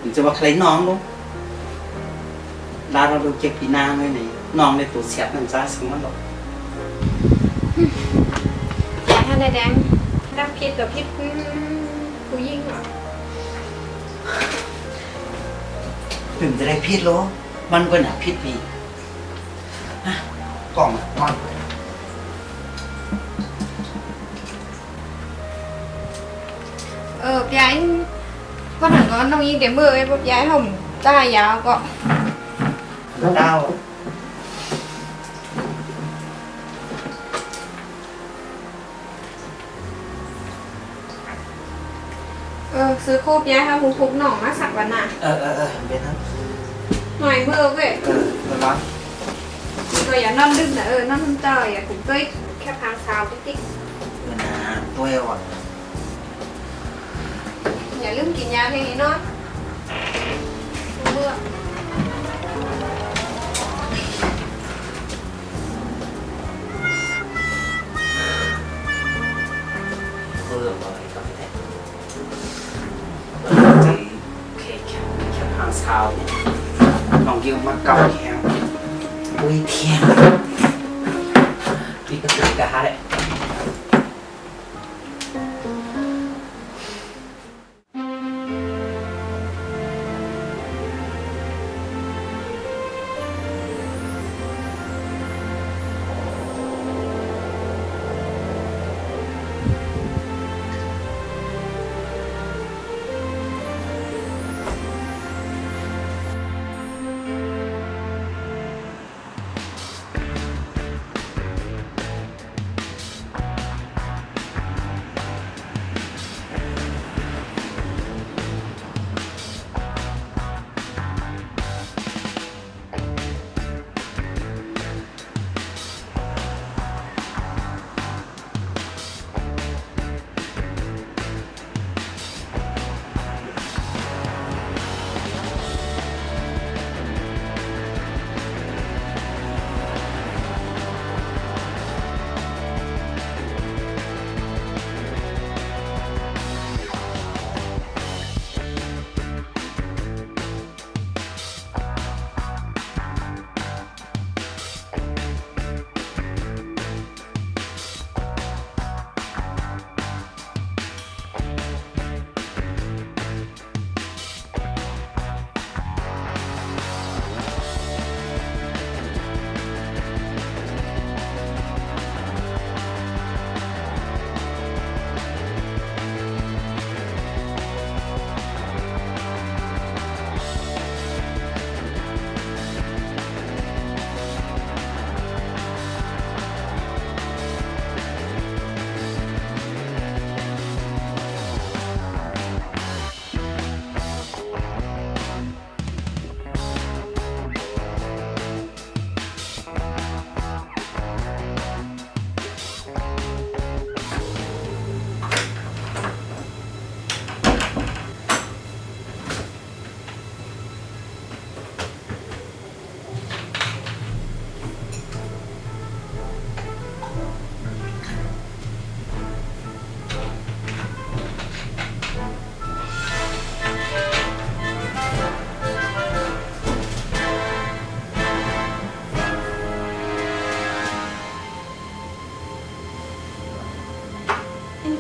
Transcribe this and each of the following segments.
mìnhจะว่าใครน้องลูกลาเราดูเก็บปีนาไว้นี่น้องในตัวเสียบมันจ้าสมมันหรอก อย่าท่านแดงดับพิษกับพิษผู้ยิ่งเหรอ ถึงจะได้พิษลูกมันเป็นอะพิษปีกล่องก่อน พี่ไอ้ก็หนังก็น้องยิ่งเดี๋ยวมือไอ้พวกย้ายห่มจ้ายาวก็ ดาว ซื้อโคบย้ายค่ะคุกหน่องมาสักวันน่ะ เป็นนะ หน่อยมือเว้ย ร้อน ก็อย่านอนดึกนะนอนเจออย่าผมก็แค่พางสาวติ๊ก นะตัวอ่อน อย่าลืมกินยาเพลงนี้เนาะเบื่อ เบื่อเลยก็ไม่ได้จีแค่ทางเช้าน้องยิงมาเกาแข็งอุ้ยเทียงพี่ก็ตื่นกะฮะเลย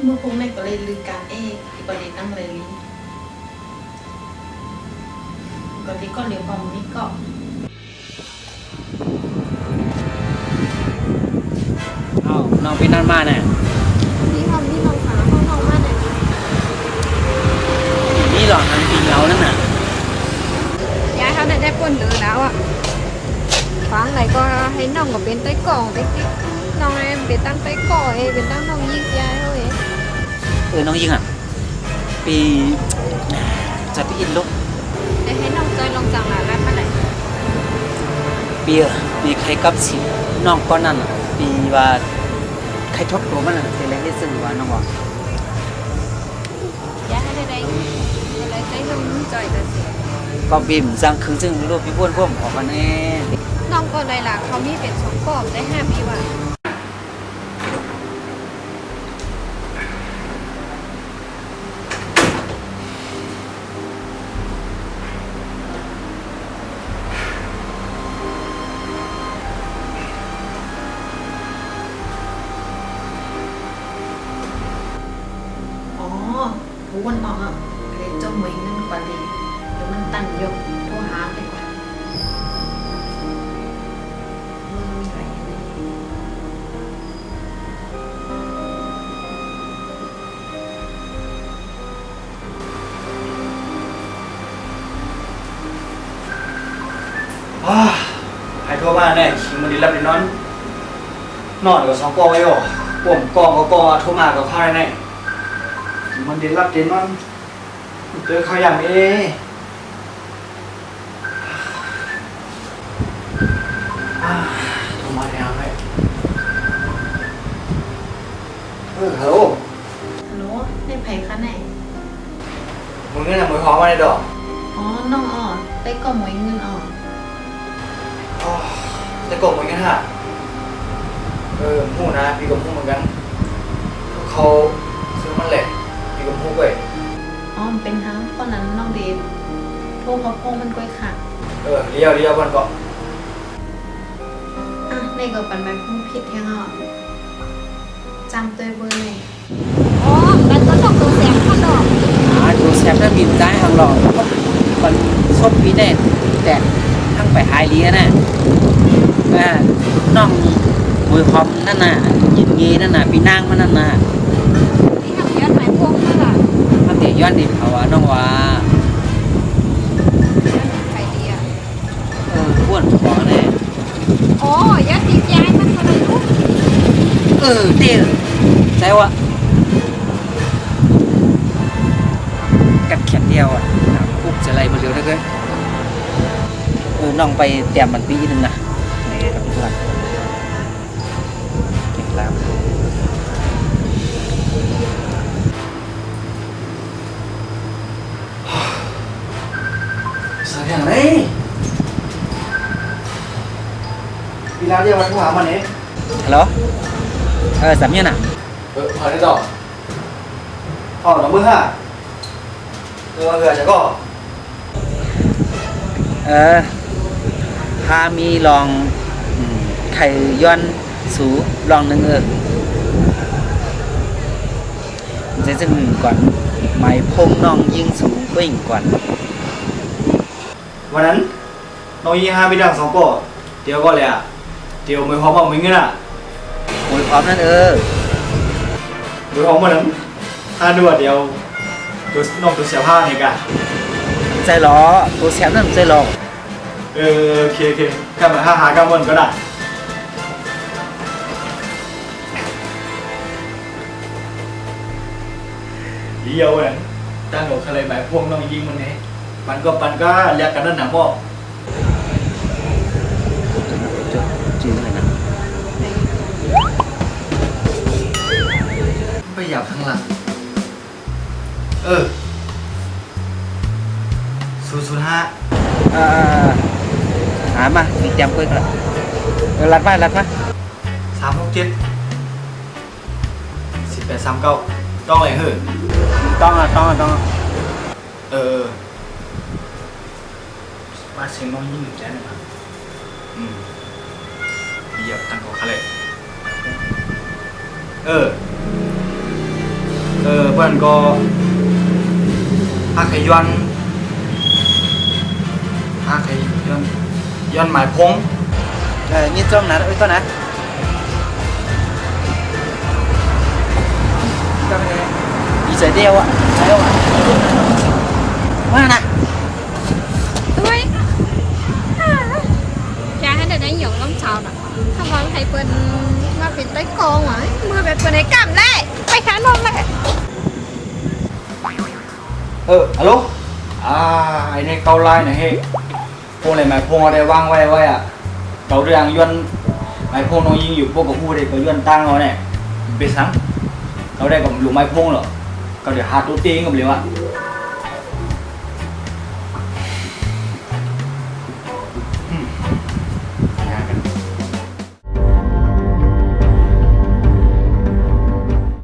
เมื่อพวกแม่ก็เลยลือการก็เลยตั้งเลยลิ้นก็ที่ก็เลี้ยวความนี้ก็น้องพี่นั่นมาเนี่ย ที่ห้องที่น้องขาห้องน้องมาไหน นี่หรอทางปีเรานั่นน่ะ ย้ายเขาได้ปนหรือแล้วอ่ะฟังไหนก็ให้น้องกับเป็นใต้กล่องติ๊กน้องเอ็มเป็นตั้งใต้ก่อเป็นตั้งน้องยิ่งย้ายเขาน้องยิงอ่ะปีจะไปอินลูก để thấy nông chơi lông rằng là làm này ปีมีใครกับสิน้องก้อนนั่นปีว่าใครทบตัวมันน่ะเป็นอะไรที่ซึ่งว่าน้องบอก giá hay đây lấy cái lông trời là gì ก็บีมจังคึงซึ่งรูปพี่พ่นพ่วงออกมาแน่ nông con này là không biết về sống cọp đấy ha bị vậy วันออกอ่ะเลยจมไว้เงินกว่าเลยเดี๋ยวมันตันยกโทรหาไปกว่ามีอะไรไหม ใครโทรมาแน่คิงมันดีรับดีนอนนอนกับสองกอไว้หรอผมกองกับกอโทรมากับข้าวแน่คิงมันดีรับดีนอนเจอเขาอย่างโทรมาแล้วไงฮัลโหล ฮัลโหลได้ไผ่คะไหน มึงเนี่ยนะมือหอมมาในดอก อ๋อ น้องอ่อนได้กล่องไว้เงินอ่อน จะโกงเหมือนกันฮะหูนะพี่กับหูเหมือนกันเขาซื้อมันแหละพี่กับหูเว้ย อ๋อมันเป็นทั้งตอนนั้นน้องเดฟโทรเขาโพงมันก้อยขาด เลี้ยววันก่อน อ่ะในกับปันใบพุ่งผิดแทงอ่อนจำตัวเบอร์เลย อ๋อแล้วก็ต้องตัวแสงข้างนอก ดูแซมถ้าบินได้ทางหลอดมันชอบปีแน่แต่ทั้งไปหายเลี้ยน่ะน้องมวยพร้อมนั่นน่ะยินเงี้นั่นน่ะปีนั่งมันนั่นน่ะ ที่ทำยอดหมายพวงนั่นแหละ มันแต่ย้อนดิเขาว่าน้องว่า ใครดีอ่ะ อ้วนขอแน่ อ๋อยอดตีย้ายมันอะไรลูก เตี้ยใช่วะกับแขนเดียวอ่ะปุ๊บจะไล่มาเร็วได้เลยน้องไปเตรียมมันปีนึงนะกับเพื่อนเก่งแล้วสักอย่างไรพี่แล้วเรียกวันผู้หามันเอง ฮัลโหลสามเนี่ยน่ะ พอได้ดอกหลังมือฮะเหือจะก็ ถ้ามีลองไข่ย้อนสูลองหนึ่งจะซึ่งก่อนไม้พงน้องยิงสูงก็ยิงก่อน วันนั้นน้องยี่ห้าไปดังสองก่อเดี๋ยวก็เลยอ่ะเดี๋ยวมือพร้อมเอามือเงี้ยน่ะ มวยพร้อมนั่นมือพร้อมวันนั้นถ้าดูเดี๋ยวตัวน้องตัวเสียผ้าเนี่ยกัน ใจล้อตัวแชมป์นั่นใจล้อ โอเคแค่มาหากำมันก็ได้เดียวเว้ยตั้งหัวทะเลแบบพวงน้องยิงมันนี้ปันก็เรียกกันนั่นหนังพ่อ จริงเลยนะ ไปหยับข้างหลัง005หามามีเตรียมเพื่อนกันรัดมา367 1839ต้องอะไรเหรอ ต้องมาเสียงน้องยิ่งหนึ่งแจ้งหน่อยครับเหยียบตั้งหัวทะเลเพื่อนก็ฮักไขย้อนหมายพง นี่จ้องนะก็นะดีใจเดียวอ่ะใช่ป่ะว่านะ ด้วยย้ายให้ได้หยงล้มชาวน่ะถ้าวันใครเป็นมาเป็นต้อยกองหวะมือแบบเป็นไอ้กำแล่ไปขานมแหละ ฮัลโหลไอ้นี่เกาไล่หน่อยเฮ้พวกอะไรหมายพงอะไรวางไว้อ่ะเราเรื่องย้อนหมายพงน้องยิงอยู่พวกกับผู้เด็กก็ย้อนตั้งเราเนี่ยเบสังเราได้กับหลุมไม้พงหรอก็เดี๋ยวหาตัวตีงกับเลยว่ะ